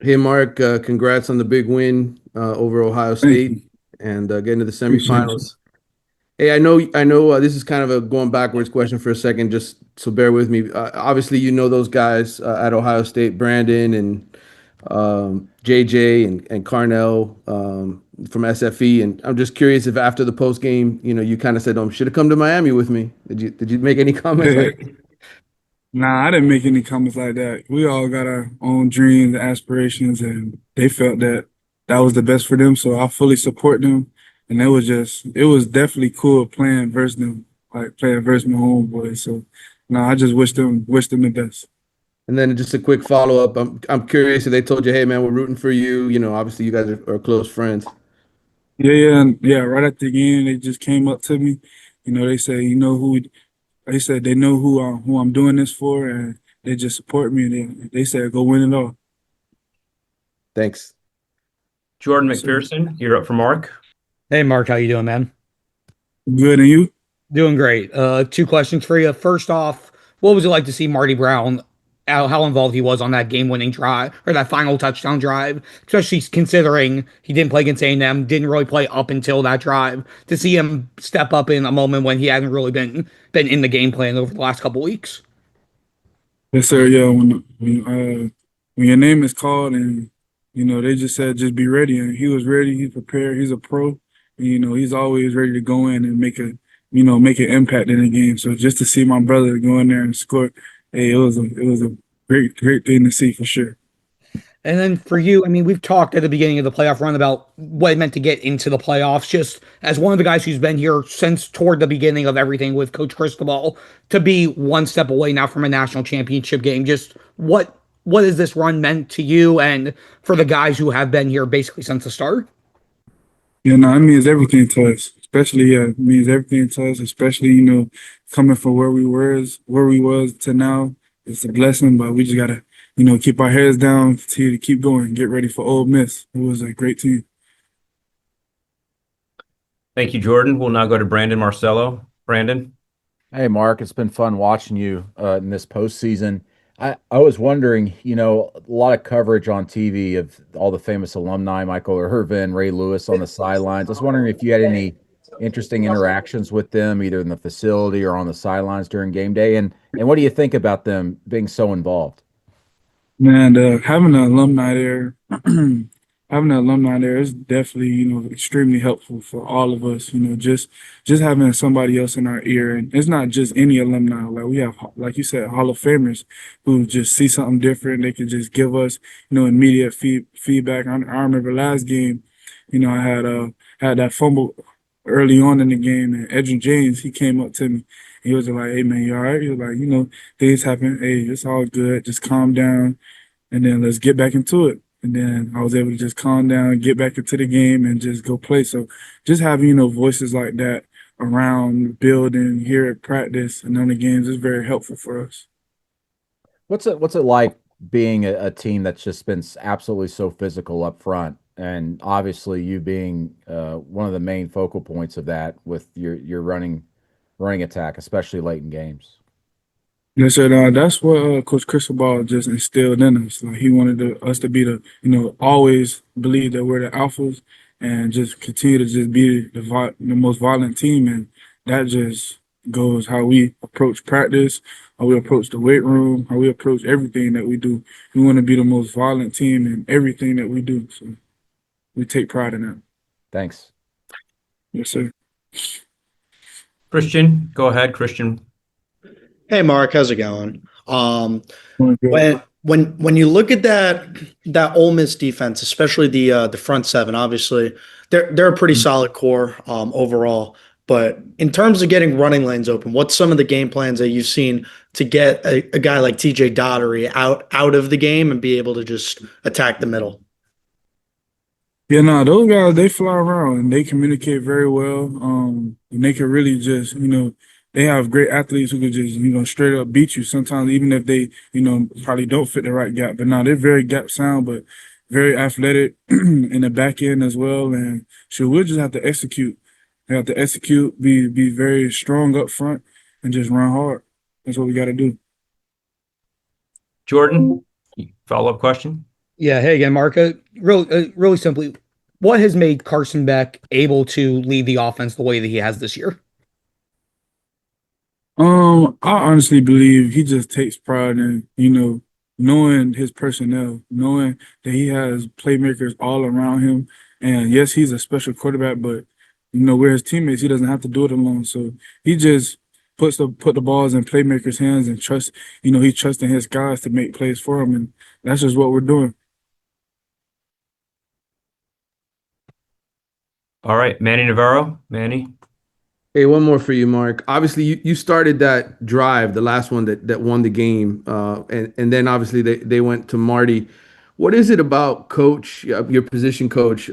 Hey, Mark, congrats on the big win over Ohio Thank State you. and getting to the Appreciate you. semifinals. Hey, I know, this is kind of a going backwards question for a second, just so bear with me. Obviously, you know those guys at Ohio State, Brandon and JJ and Carnell from SFE, and I'm just curious if after the post game, you kind of said, "Oh, should have come to Miami with me." Did you make any comments like? Nah, I didn't make any comments like that. We all got our own dreams and aspirations, and they felt that that was the best for them. So I fully support them. And it was definitely cool playing versus them, like playing versus my homeboys. So, no, I just wish them the best. And then just a quick follow up. I'm curious if they told you, "Hey, man, we're rooting for you." Obviously, you guys are close friends. Yeah. Right at the end, they just came up to me. They say, they said they know who I'm doing this for, and they just support me. And they said, go win it all. Thanks. Jordan So McPherson, you're up for Mark. Hey Mark, how you doing, man? good, and you? Doing great. Two questions for you. First off, what was it like to see Marty Brown, how involved he was on that game-winning drive or that final touchdown drive, especially considering he didn't play against A&M, didn't really play up until that drive. To see him step up in a moment when he hadn't really been in the game plan over the last couple weeks. Yes, sir. Yeah, when your name is called and they just said just be ready, and he was ready. He's prepared. He's a pro. And, he's always ready to go in and make an impact in the game. So just to see my brother go in there and score, hey, it was a great thing to see for sure. And then for you, I mean, we've talked at the beginning of the playoff run about what it meant to get into the playoffs. Just as one of the guys who's been here since toward the beginning of everything with Coach Cristobal, to be one step away now from a national championship game. Just what has this run meant to you and for the guys who have been here basically since the start? Yeah, no, it means everything to us. Especially, yeah, it means everything to us. Especially, coming from where we was to now. It's a blessing, but we just gotta, keep our heads down, continue to keep going, get ready for Ole Miss. It was a great team. Thank you, Jordan. We'll now go to Brandon Marcello. Brandon. Hey, Mark, it's been fun watching you in this postseason. I was wondering, a lot of coverage on TV of all the famous alumni, Michael Irvin, Ray Lewis on the sidelines. I was wondering if you had any interesting interactions with them, either in the facility or on the sidelines during game day, and what do you think about them being so involved? Man, having an alumni there, having an alumni there is definitely, extremely helpful for all of us. Just having somebody else in our ear, and it's not just any alumni. Like we have, like you said, Hall of Famers who just see something different. They can just give us, immediate feedback. I remember last game, I had that fumble early on in the game, and Edgerrin James he came up to me. He was like, "Hey man, you all right?" He was like, things happen. Hey, it's all good. Just calm down, and then let's get back into it. And then I was able to just calm down, get back into the game, and just go play. So just having voices like that around, building here at practice and on the games is very helpful for us. What's it like being a team that's just been absolutely so physical up front, and obviously you being one of the main focal points of that with your running attack, especially late in games. Yes, sir. That's what Coach Cristobal just instilled in us. Like he wanted us to be the, always believe that we're the alphas and just continue to just be the most violent team. And that just goes how we approach practice, how we approach the weight room, how we approach everything that we do. We want to be the most violent team in everything that we do. So we take pride in that. Thanks. Yes, sir. Christian, go ahead, Christian. Hey Mark, how's it going? Doing good. When you look at that Ole Miss defense, especially the front seven, obviously they're a pretty solid core overall. But in terms of getting running lanes open, what's some of the game plans that you've seen to get a guy like TJ Dottery out of the game and be able to just attack the middle? Yeah, no, those guys they fly around and they communicate very well. And they can really just, they have great athletes who can just, straight up beat you sometimes, even if they, probably don't fit the right gap. But now they're very gap sound, but very athletic in the back end as well. And so we'll just have to execute. We have to execute, be very strong up front, and just run hard. That's what we got to do. Jordan, follow-up question. Yeah. Hey again, Mark. Really simply, what has made Carson Beck able to lead the offense the way that he has this year? I honestly believe he just takes pride in, knowing his personnel, knowing that he has playmakers all around him. And yes, he's a special quarterback, but we're his teammates. He doesn't have to do it alone. So he just put the balls in playmakers' hands and he's trusting his guys to make plays for him. And that's just what we're doing. All right, Manny Navarro. Manny. Hey, one more for you, Mark. Obviously, you started that drive, the last one that won the game, and then obviously they went to Marty. What is it about Coach, your position coach,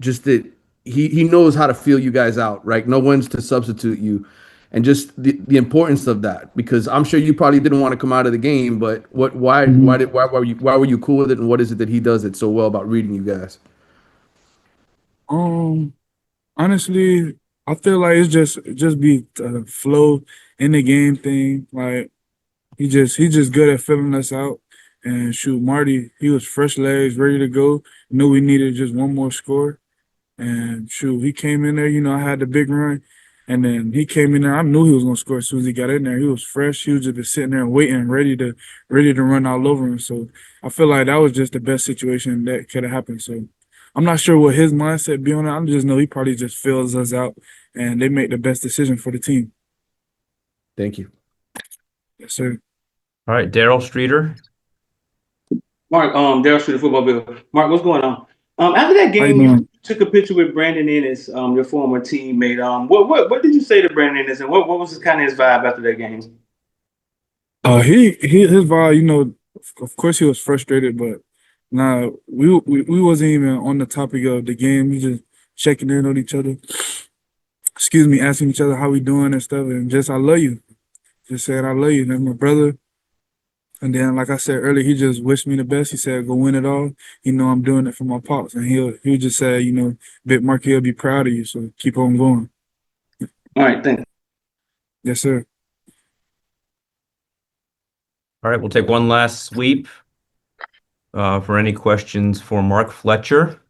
just that he knows how to feel you guys out, right? No one's to substitute you, and just the importance of that, because I'm sure you probably didn't want to come out of the game, but why were you cool with it, and what is it that he does it so well about reading you guys? Um, Honestly, I feel like it's just be flow in the game thing. Like he just good at filling us out. And shoot, Marty, he was fresh legs, ready to go. Knew we needed just one more score. And shoot, he came in there. I had the big run, and then he came in there. I knew he was gonna score as soon as he got in there. He was fresh. He was just been sitting there waiting, ready to run all over him. So I feel like that was just the best situation that could have happened. So I'm not sure what his mindset be on it. I just know he probably just fills us out, and they make the best decision for the team. Thank you. Yes, sir. All right, Daryl Streeter. Mark, Daryl Street, football bill. Mark, what's going on? After that How you game, doing? you took a picture with Brandon Ennis, your former teammate. What did you say to Brandon Ennis, and what was his vibe after that game? His vibe, of course he was frustrated, but nah, we wasn't even on the topic of the game. We just checking in on each other. Excuse me, asking each other how we doing and stuff, and just I love you. Just saying I love you. That's my brother. And then, like I said earlier, he just wished me the best. He said, "Go win it all." I'm doing it for my pops, and he'll just say, Big Mark, he'll be proud of you. So keep on going. All right, thank you. Yes, sir. All right, we'll take one last sweep for any questions for Mark Fletcher.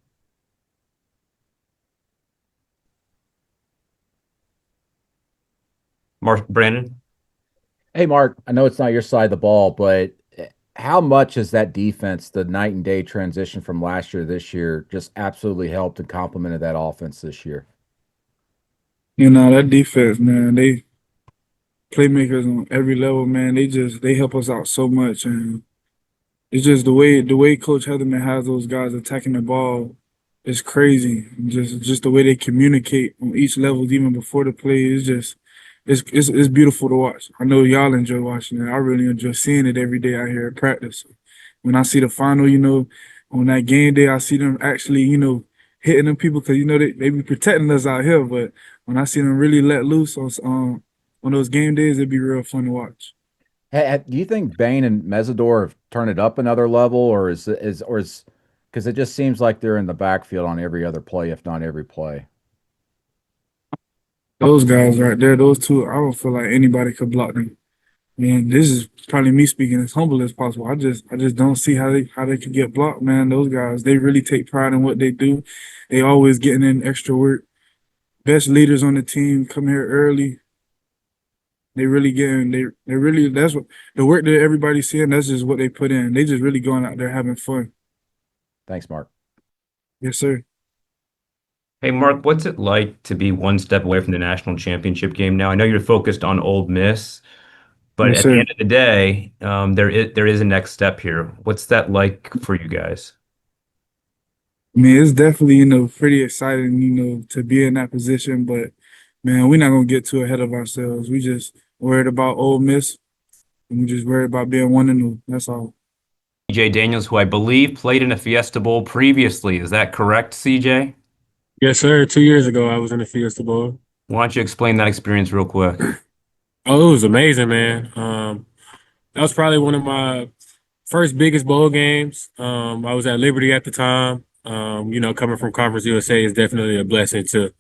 Brandon. Hey, Mark, I know it's not your side of the ball, but how much has that defense, the night and day transition from last year to this year, just absolutely helped and complemented that offense this year? That defense, man, they playmakers on every level, man. They help us out so much, and it's just the way Coach Heatherman has those guys attacking the ball is crazy. And just the way they communicate on each level, even before the play, is just it's beautiful to watch. I know y'all enjoy watching it. I really enjoy seeing it every day out here at practice. When I see the final, on that game day, I see them actually, hitting them people because they be protecting us out here. But when I see them really let loose on those game days, it'd be real fun to watch. Do you think Bain and Mesidor have turned it up another level, or is because it just seems like they're in the backfield on every other play, if not every play? Those guys right there, those two, I don't feel like anybody could block them. Man, this is probably me speaking as humble as possible. I just don't see how they could get blocked, man. Those guys, they really take pride in what they do. They always getting in extra work. Best leaders on the team come here early. They really getting they really that's what the work that everybody's seeing, that's just what they put in. They just really going out there having fun. Thanks, Mark. Yes, sir. Hey, Mark, what's it like to be one step away from the national championship game now? I know you're focused on Ole Miss, but Yes, at the sir. end of the day, there is a next step here. What's that like for you guys? I mean, it's definitely, pretty exciting, to be in that position, but man, we're not gonna get too ahead of ourselves. We just worried about Ole Miss, and we just worried about being 1-0. That's all. CJ Daniels, who I believe played in a Fiesta Bowl previously. Is that correct, CJ? Yes, sir. 2 years ago, I was in the Fiesta Bowl. Why don't you explain that experience real quick? Oh, it was amazing, man. That was probably one of my first biggest bowl games. I was at Liberty at the time. Coming from Conference USA is definitely a blessing to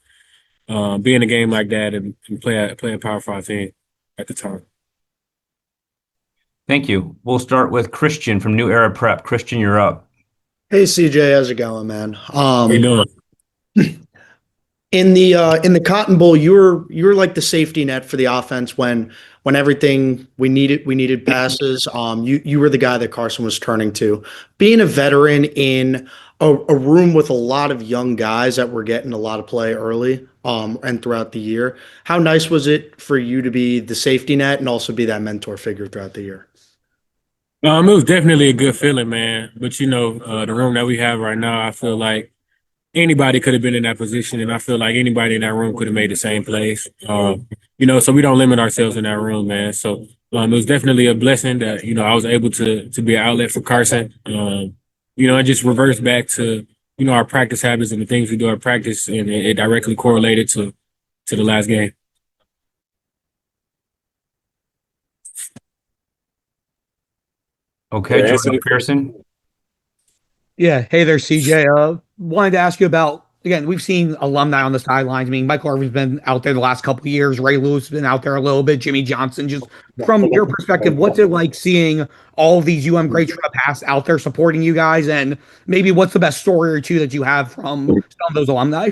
be in a game like that and play a Power Five team at the time. Thank you. We'll start with Christian from New Era Prep. Christian, you're up. Hey CJ, how's it going, man? How you doing? In the Cotton Bowl, you were like the safety net for the offense when everything we needed passes. You were the guy that Carson was turning to. Being a veteran in a room with a lot of young guys that were getting a lot of play early, and throughout the year, how nice was it for you to be the safety net and also be that mentor figure throughout the year? It was definitely a good feeling, man. But the room that we have right now, I feel like anybody could have been in that position, and I feel like anybody in that room could have made the same plays. So we don't limit ourselves in that room, man. So it was definitely a blessing that I was able to be an outlet for Carson. And just reverse back to our practice habits and the things we do at practice, and it directly correlated to the last game. Okay, Yeah, Jordan Pearson. Yeah. Hey there, CJ. Wanted to ask you about, again, we've seen alumni on the sidelines. I mean, Michael Irvin's been out there the last couple of years. Ray Lewis has been out there a little bit. Jimmy Johnson. Just from your perspective, what's it like seeing all of these greats from the past out there supporting you guys? And maybe what's the best story or two that you have from some of those alumni?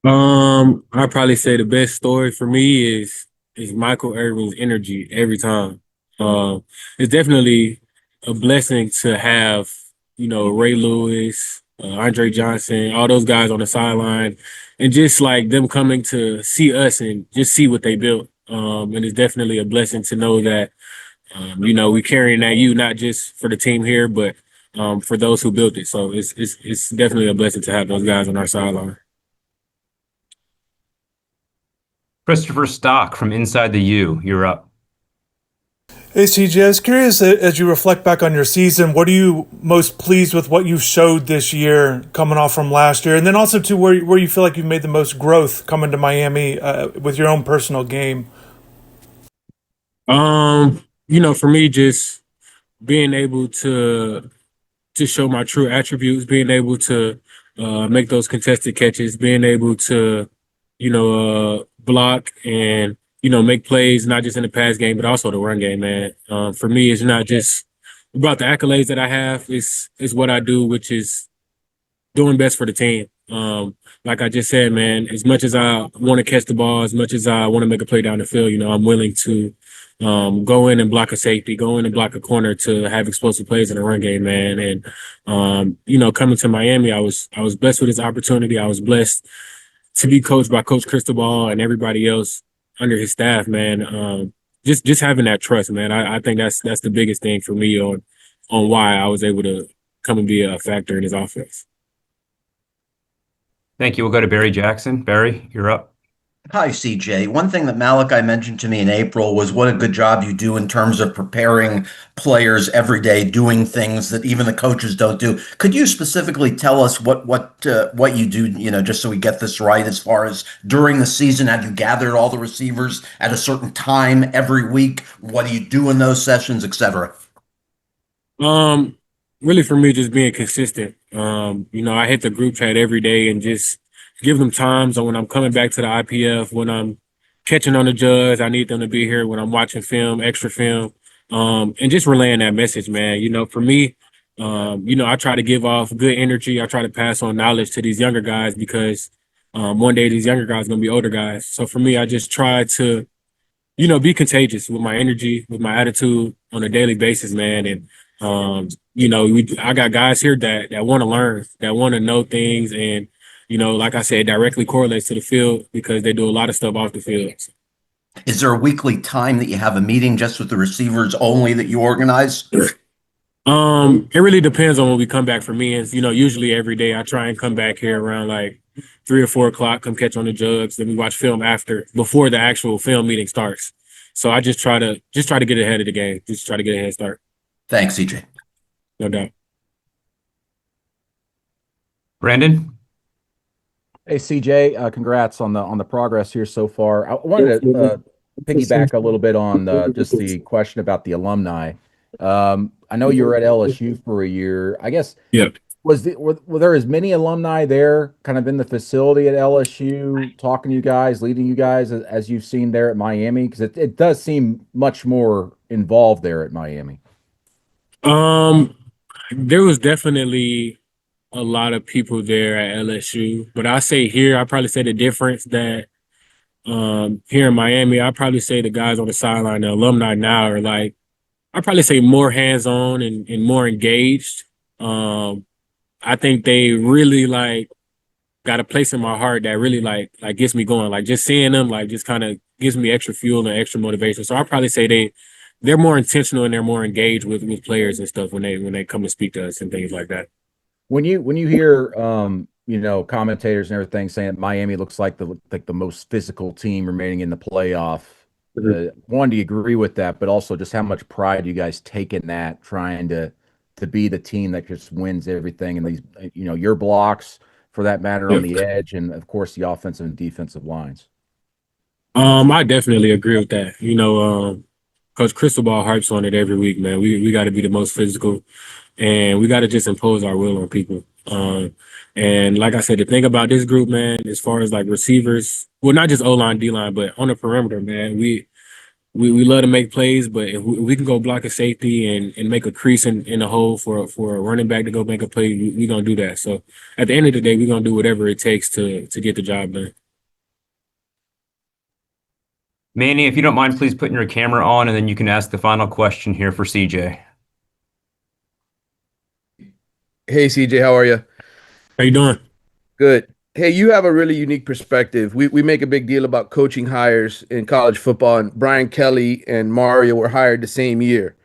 I'd probably say the best story for me is Michael Irvin's energy every time. Um, it's definitely a blessing to have, Ray Lewis, Andre Johnson, all those guys on the sideline, and just like them coming to see us and just see what they built. And it's definitely a blessing to know that, we carrying that not just for the team here, but for those who built it. So it's definitely a blessing to have those guys on our sideline. Christopher Stock from Inside the U. You're up. Hey CJ, I was curious as you reflect back on your season, what are you most pleased with what you showed this year coming off from last year? And then also to where you feel like you've made the most growth coming to Miami with your own personal game? For me, just being able to show my true attributes, being able to make those contested catches, being able to, block and, make plays, not just in the pass game, but also the run game, man. For me, it's not just about the accolades that I have. It's what I do, which is doing best for the team. Like I just said, man, as much as I want to catch the ball, as much as I want to make a play down the field, I'm willing to go in and block a safety, go in and block a corner to have explosive plays in the run game, man. And coming to Miami, I was blessed with this opportunity. I was blessed to be coached by Coach Cristobal and everybody else under his staff, man. Just having that trust, man. I think that's the biggest thing for me on why I was able to come and be a factor in his offense. Thank you. We'll go to Barry Jackson. Barry, you're up. Hi, CJ. One thing that Malachi mentioned to me in April was what a good job you do in terms of preparing players every day, doing things that even the coaches don't do. Could you specifically tell us what you do, just so we get this right, as far as during the season, have you gathered all the receivers at a certain time every week? What do you do in those sessions, etc.? Um, Really for me, just being consistent. I hit the group chat every day and just give them times on when I'm coming back to the IPF, when I'm catching on the judge, I need them to be here when I'm watching film, extra film, and just relaying that message, man. For me, I try to give off good energy. I try to pass on knowledge to these younger guys because one day these younger guys are gonna be older guys. So for me, I just try to be contagious with my energy, with my attitude on a daily basis, man. And I got guys here that want to learn, that want to know things, and like I said, directly correlates to the field because they do a lot of stuff off the field. Is there a weekly time that you have a meeting just with the receivers only that you organize? It really depends on when we come back for me. And usually every day I try and come back here around like 3 or 4 o'clock, come catch on the jugs. Then we watch film before the actual film meeting starts. So I just try to get ahead of the game. Just try to get a head start. Thanks, CJ. No doubt. Brandon? Hey CJ, congrats on the progress here so far. I wanted to piggyback a little bit on just the question about the alumni. I know you were at LSU for a year. I guess Yeah. were there as many alumni there, kind of in the facility at LSU, talking to you guys, leading you guys as you've seen there at Miami? Because it does seem much more involved there at Miami. There was definitely a lot of people there at LSU, but I say here, I probably say the difference that here in Miami, I probably say the guys on the sideline, the alumni now are like, I probably say more hands-on and more engaged. I think they really like got a place in my heart that really like gets me going. Like just seeing them like just kind of gives me extra fuel and extra motivation. So I probably say they're more intentional and they're more engaged with players and stuff when they come and speak to us and things like that. When you hear commentators and everything saying that Miami looks like the most physical team remaining in the playoff, one, do you agree with that? But also, just how much pride do you guys take in that, trying to be the team that just wins everything, and these your blocks for that matter on the edge, and of course the offensive and defensive lines. I definitely agree with that. Coach Cristobal harps on it every week, man. We got to be the most physical, and we got to just impose our will on people. And like I said, the thing about this group, man, as far as like receivers, well, not just O-line, D-line, but on the perimeter, man, we love to make plays, but if we can go block a safety and make a crease in the hole for a running back to go make a play, we gonna do that. So at the end of the day, we're gonna do whatever it takes to get the job done. Manny, if you don't mind, please putting your camera on, and then you can ask the final question here for CJ. Hey, CJ, how are you? How you doing? Good. Hey, you have a really unique perspective. We make a big deal about coaching hires in college football, and Brian Kelly and Mario were hired the same year.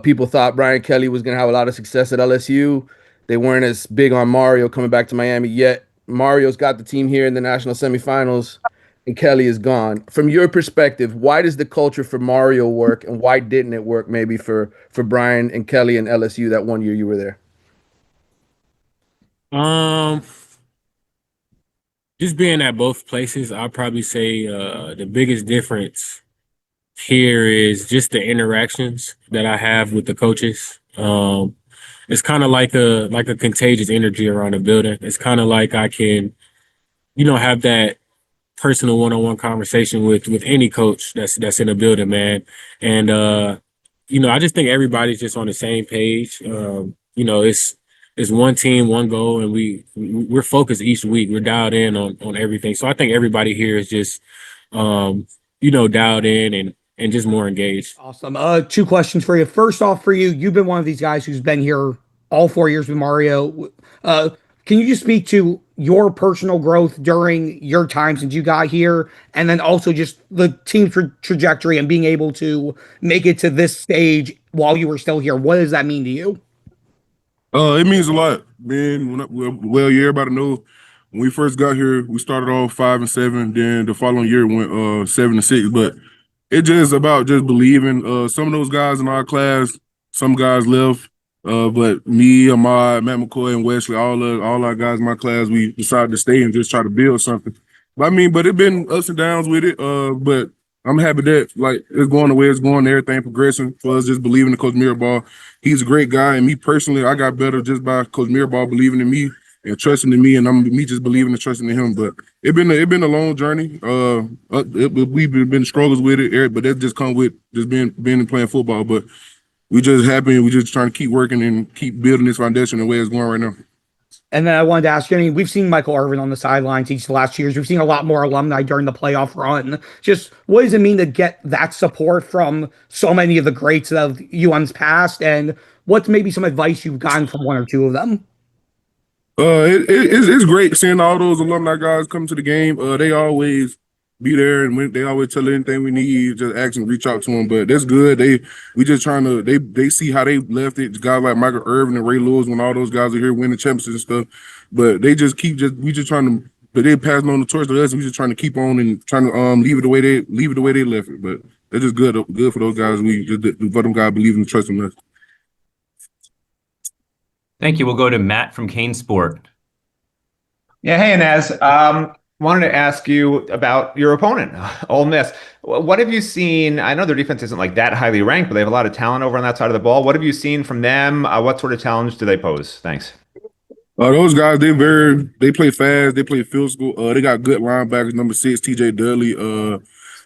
People thought Brian Kelly was going to have a lot of success at LSU. They weren't as big on Mario coming back to Miami yet. Mario's got the team here in the national semifinals, and Kelly is gone. From your perspective, why does the culture for Mario work, and why didn't it work maybe for Brian and Kelly and LSU that one year you were there? Just being at both places, I'll probably say the biggest difference here is just the interactions that I have with the coaches. It's kind of like a contagious energy around the building. It's kind of like I can, have that personal one-on-one conversation with any coach that's in the building, man. And I just think everybody's just on the same page. It's one team, one goal, and we're focused each week. We're dialed in on everything. So I think everybody here is just dialed in and just more engaged. Awesome. Two questions for you. First off, for you, you've been one of these guys who's been here all 4 years with Mario. Can you just speak to your personal growth during your time since you got here, and then also just the team's trajectory and being able to make it to this stage while you were still here? What does that mean to you? It means a lot, man. Everybody know when we first got here, we started off 5-7. Then the following year went 7-6. But it just about just believing. Some of those guys in our class, some guys left. But me, Ahmad, Matt McCoy, and Wesley, all our guys in my class, we decided to stay and just try to build something. But it's been ups and downs with it. But I'm happy that it's going the way it's going, everything progressing for us, just believing in Coach Mirabal. He's a great guy, and me personally, I got better just by Coach Mirabal believing in me and trusting in me, and me just believing and trusting in him. But it's been a long journey. We've been struggles with it, but that just comes with just being and playing football. But we just happy, and we just trying to keep working and keep building this foundation the way it's going right now. And then I wanted to ask you, we've seen Michael Irvin on the sidelines each of the last years. We've seen a lot more alumni during the playoff run. Just what does it mean to get that support from so many of the greats of UM's past? And what's maybe some advice you've gotten from one or two of them? It's great seeing all those alumni guys come to the game. They always be there, and they always tell anything we need, just ask and reach out to them. But that's good. We just trying to they see how they left it. Guys like Michael Irvin and Ray Lewis, when all those guys are here winning championships and stuff. But they just we just trying to. But they passing on the torch to us. We just trying to keep on and trying to leave it the way they left it. But they're just good for those guys. We just for them guys believing and trusting us. Thank you. We'll go to Matt from Kane Sport. Yeah, hey, Anez. Wanted to ask you about your opponent, Ole Miss. What have you seen? I know their defense isn't like that highly ranked, but they have a lot of talent over on that side of the ball. What have you seen from them? What sort of challenge do they pose? Thanks. Those guys, they play fast, they play physical. They got good linebackers. Number 6, TJ Dudley.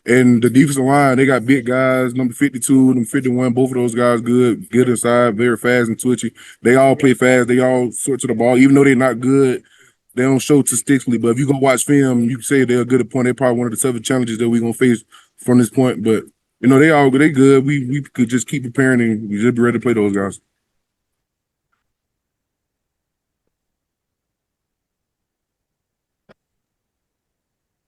And the defensive line, they got big guys, number 52, number 51, both of those guys good inside, very fast and twitchy. They all play fast. They all sort to the ball. Even though they're not good, they don't show statistically. But if you go watch film, you can say they're good at point. They're probably one of the toughest challenges that we're going to face from this point. But, they good. We could just keep preparing and we just be ready to play those guys.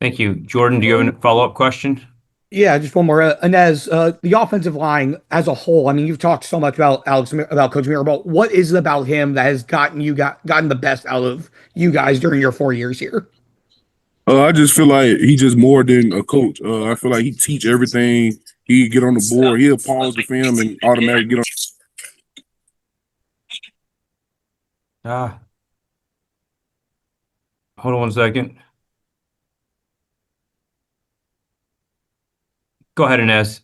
Thank you. Jordan, do you have a follow-up question? Yeah, just one more. Anez, the offensive line as a whole. I mean, you've talked so much about Coach Mirabal. What is it about him that has gotten the best out of you guys during your 4 years here? I just feel like he's just more than a coach. I feel like he teach everything. He get on the board. He'll pause the film and automatically get on. Hold on one second. Go ahead, Anez.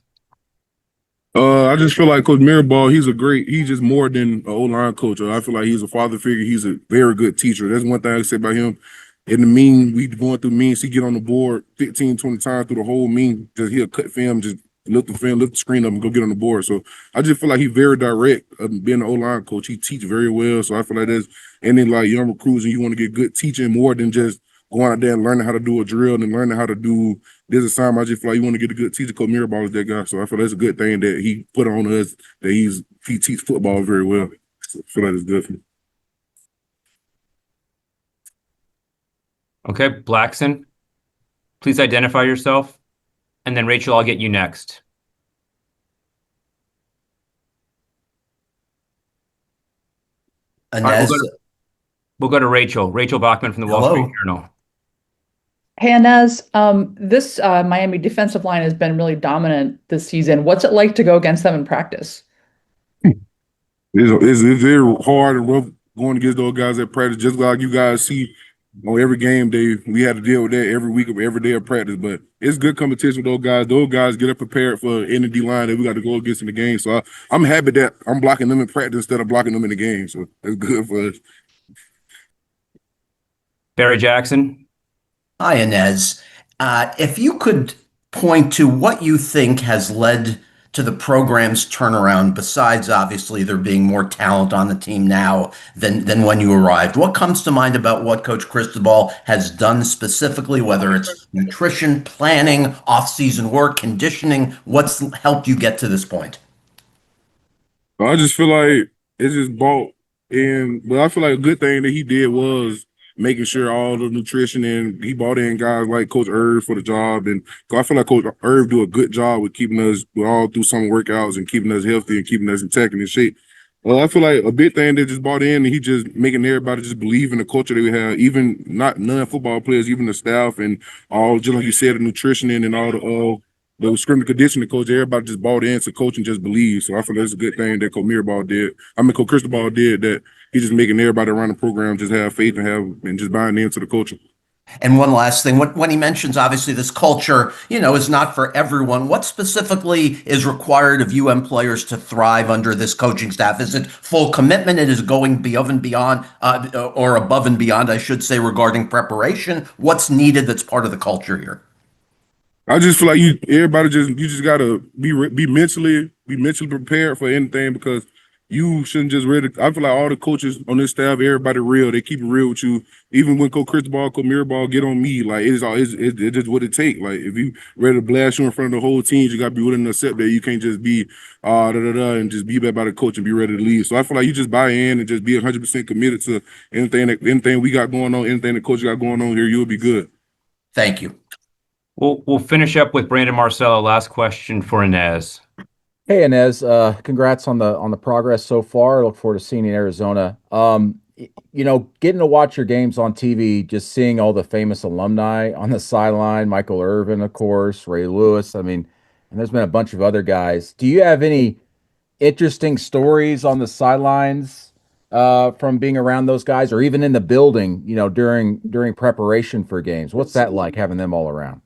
I just feel like Coach Mirabal, he's just more than an O-line coach. I feel like he's a father figure. He's a very good teacher. That's one thing I say about him. In the mean, we going through means, he get on the board 15, 20 times through the whole mean. Just he'll cut film, just lift the screen up and go get on the board. So I just feel like he's very direct. Being an O-line coach, he teach very well. So I feel like and then like young recruits, and you want to get good teaching more than just going out there and learning how to do a drill and learning how to do this assignment. I just feel like you want to get a good teacher. Coach Mirabal is that guy. So I feel that's a good thing that he put on us, that he teaches football very well. So I feel like it's good for me. Okay, Blackson, please identify yourself. And then Rachel, I'll get you next. Anez. Right, we'll go to Rachel. Rachel Bachman from the Wall Street Journal. Hey, Anez, this Miami defensive line has been really dominant this season. What's it like to go against them in practice? It's very hard and rough going against those guys at practice, just like you guys see on every game day. We had to deal with that every week of every day of practice, but it's good competition with those guys. Those guys get up prepared for any D line that we got to go against in the game. So I'm happy that I'm blocking them in practice instead of blocking them in the game. So it's good for us. Barry Jackson. Hi, Anez. If you could point to what you think has led to the program's turnaround, besides obviously there being more talent on the team now than when you arrived, what comes to mind about what Coach Cristobal has done specifically, whether it's nutrition, planning, off-season work, conditioning? What's helped you get to this point? I just feel like it's just bought in, but I feel like a good thing that he did was making sure all the nutrition, and he brought in guys like Coach Irv for the job. And I feel like Coach Irv do a good job with keeping us all through summer workouts and keeping us healthy and keeping us intact and in shape. Well, I feel like a big thing that just brought in, and he just making everybody just believe in the culture that we have, even not non-football players, even the staff and all, just like you said, the nutrition and all the scrimmage conditioning coach, everybody just bought into coach and just believe. So I feel that's a good thing that Coach Mirabal did. Coach Cristobal did, that he's just making everybody around the program just have faith and just buying into the culture. And one last thing, when he mentions obviously this culture, is not for everyone. What specifically is required of players to thrive under this coaching staff? Is it full commitment? It is going above and beyond, I should say, regarding preparation? What's needed that's part of the culture here? I just feel like you just gotta be mentally prepared for anything, because you shouldn't just ready. I feel like all the coaches on this staff, everybody real. They keep it real with you. Even when Coach Cristobal, Coach Mirabal get on me, like it's just what it take. Like if you ready to blast you in front of the whole team, you gotta be willing to accept that. You can't just be and just be back by the coach and be ready to leave. So I feel like you just buy in and just be 100% committed to anything we got going on, anything the coach got going on here. You'll be good. Thank you. We'll finish up with Brandon Marcello. Last question for Anez. Hey, Anez, congrats on the progress so far. I look forward to seeing you in Arizona. Getting to watch your games on TV, just seeing all the famous alumni on the sideline, Michael Irvin, of course, Ray Lewis. And there's been a bunch of other guys. Do you have any interesting stories on the sidelines from being around those guys, or even in the building, during preparation for games? What's that like, having them all around?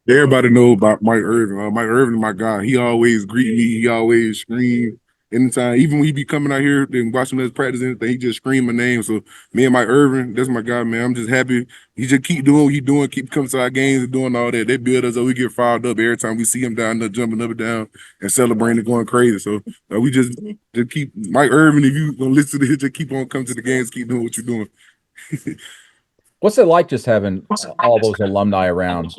Everybody know about Mike Irvin. Mike Irvin, my guy. He always greet me. He always scream. anytime, even when he be coming out here and watching us practice and anything, he just scream my name. So me and Mike Irvin, that's my guy, man. I'm just happy. He just keep doing what he doing, keep coming to our games and doing all that. They build us up. We get fired up every time we see him down there jumping up and down and celebrating and going crazy. So we just keep Mike Irvin. If you gonna listen to this, just keep on coming to the games, keep doing what you're doing. What's it like just having all those alumni around?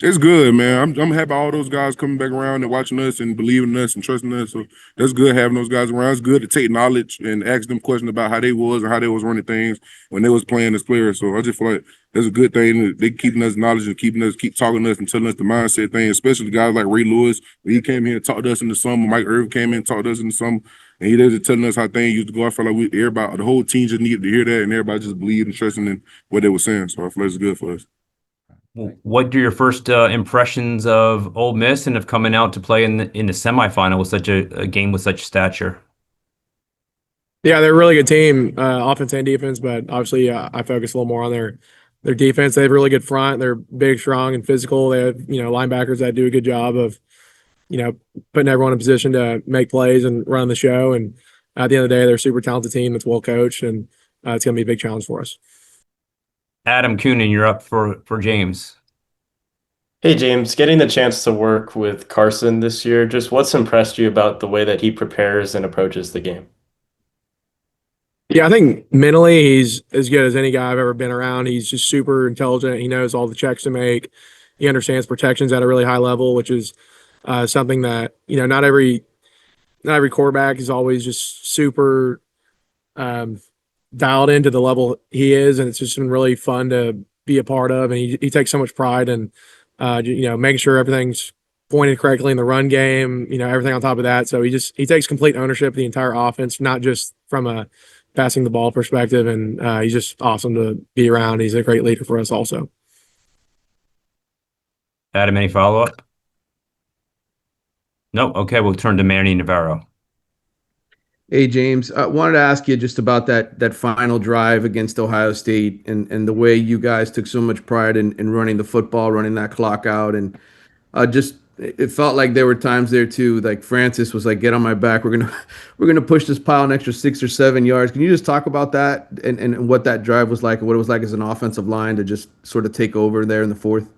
It's good, man. I'm happy all those guys coming back around and watching us and believing in us and trusting us. So that's good having those guys around. It's good to take knowledge and ask them questions about how they was and how they was running things when they was playing as players. So I just feel like that's a good thing. They keeping us knowledge and keep talking to us and telling us the mindset thing, especially guys like Ray Lewis. When he came here and talked to us in the summer, Mike Irvin came in and talked to us in the summer, and he was telling us how things used to go. I feel like everybody, the whole team just needed to hear that, and everybody just believed and trusting in what they were saying. So I feel like it's good for us. What are your first impressions of Ole Miss and of coming out to play in the semifinal with such a game with such stature? Yeah, they're a really good team, offense and defense. But obviously, I focus a little more on their defense. They have a really good front. They're big, strong, and physical. They have linebackers that do a good job of putting everyone in position to make plays and run the show. And at the end of the day, they're a super talented team that's well coached, and it's going to be a big challenge for us. Adam Coonan, you're up for James. Hey, James, getting the chance to work with Carson this year, just what's impressed you about the way that he prepares and approaches the game? Yeah, I think mentally he's as good as any guy I've ever been around. He's just super intelligent. He knows all the checks to make. He understands protections at a really high level, which is something that, not every quarterback is always just super dialed into the level he is, and it's just been really fun to be a part of. And he takes so much pride in making sure everything's pointed correctly in the run game, everything on top of that. So he takes complete ownership of the entire offense, not just from a passing the ball perspective. And he's just awesome to be around. He's a great leader for us also. Adam, any follow-up? No. Okay, we'll turn to Manny Navarro. Hey, James, I wanted to ask you just about that final drive against Ohio State and the way you guys took so much pride in running the football, running that clock out. And it felt like there were times there too, like Francis was like, get on my back. We're going to push this pile an extra 6 or 7 yards. Can you just talk about that and what that drive was like and what it was like as an offensive line to just sort of take over there in the fourth?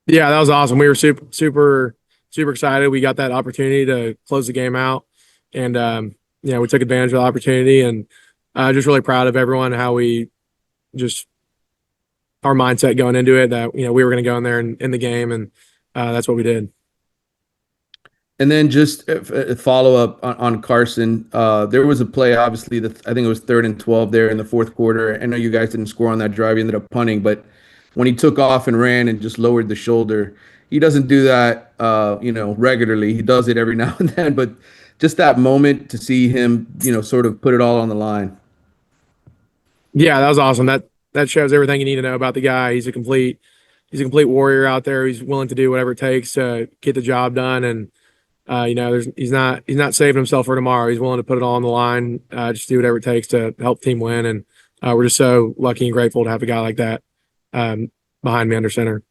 Yeah, that was awesome. We were super excited. We got that opportunity to close the game out. And, we took advantage of the opportunity, and just really proud of everyone, how we our mindset going into it, that, we were going to go in there and in the game, and that's what we did. And then just a follow-up on Carson. There was a play, obviously, I think it was 3rd and 12 there in the fourth quarter. I know you guys didn't score on that drive. You ended up punting, but when he took off and ran and just lowered the shoulder, he doesn't do that, regularly. He does it every now and then, but just that moment to see him, sort of put it all on the line. Yeah, that was awesome. That shows everything you need to know about the guy. He's a complete warrior out there. He's willing to do whatever it takes to get the job done. And, he's not saving himself for tomorrow. He's willing to put it all on the line, just do whatever it takes to help the team win. And we're just so lucky and grateful to have a guy like that behind me under center.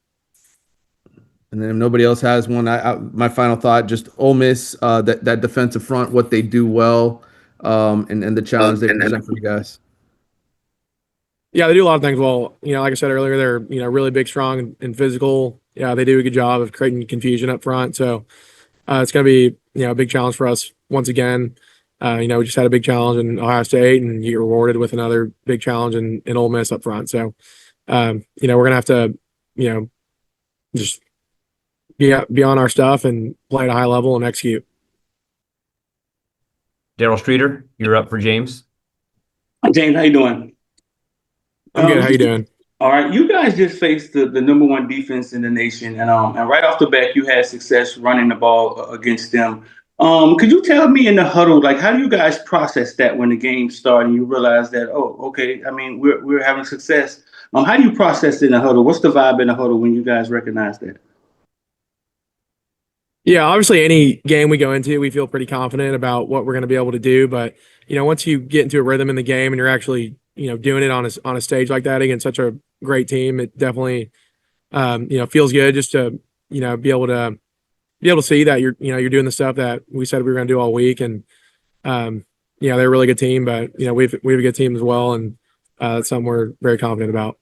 And then if nobody else has one, my final thought, just Ole Miss, that defensive front, what they do well, and the challenge they present for you guys. Yeah, they do a lot of things well. Like I said earlier, they're really big, strong, and physical. Yeah, they do a good job of creating confusion up front. So it's going to be a big challenge for us once again. We just had a big challenge in Ohio State, and you get rewarded with another big challenge in Ole Miss up front. So we're going to have to just be on our stuff and play at a high level and execute. Daryl Streeter, you're up for James. James, how you doing? I'm good. How you doing? All right. You guys just faced the number one defense in the nation, and right off the bat, you had success running the ball against them. Could you tell me in the huddle, like, how do you guys process that when the game started and you realize that, oh, okay, I mean, we're having success? How do you process it in the huddle? What's the vibe in the huddle when you guys recognize that? Yeah, obviously any game we go into, we feel pretty confident about what we're going to be able to do. But, once you get into a rhythm in the game and you're actually, doing it on a stage like that against such a great team, it definitely, feels good just to, be able to, be able to see that you're doing the stuff that we said we were going to do all week, and they're a really good team, but we have a good team as well, and that's something we're very confident about.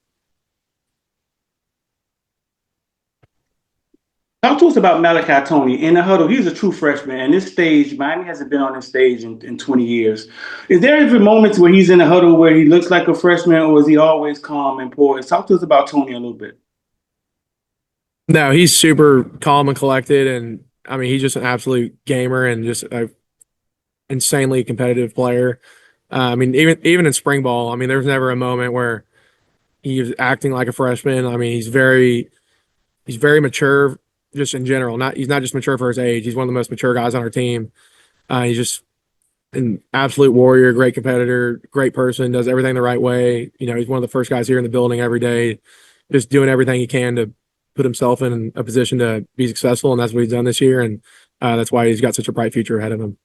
Talk to us about Malachi Tony in the huddle. He's a true freshman, and this stage, Miami hasn't been on this stage in 20 years. Is there ever moments where he's in the huddle where he looks like a freshman, or is he always calm and poised? Talk to us about Tony a little bit. No, he's super calm and collected, and I mean, he's just an absolute gamer and just an insanely competitive player. I mean, even in spring ball, I mean, there's never a moment where he's acting like a freshman. I mean, he's very mature just in general. He's not just mature for his age. He's one of the most mature guys on our team. He's just an absolute warrior, great competitor, great person, does everything the right way. He's one of the first guys here in the building every day, just doing everything he can to put himself in a position to be successful, and that's what he's done this year, and that's why he's got such a bright future ahead of him.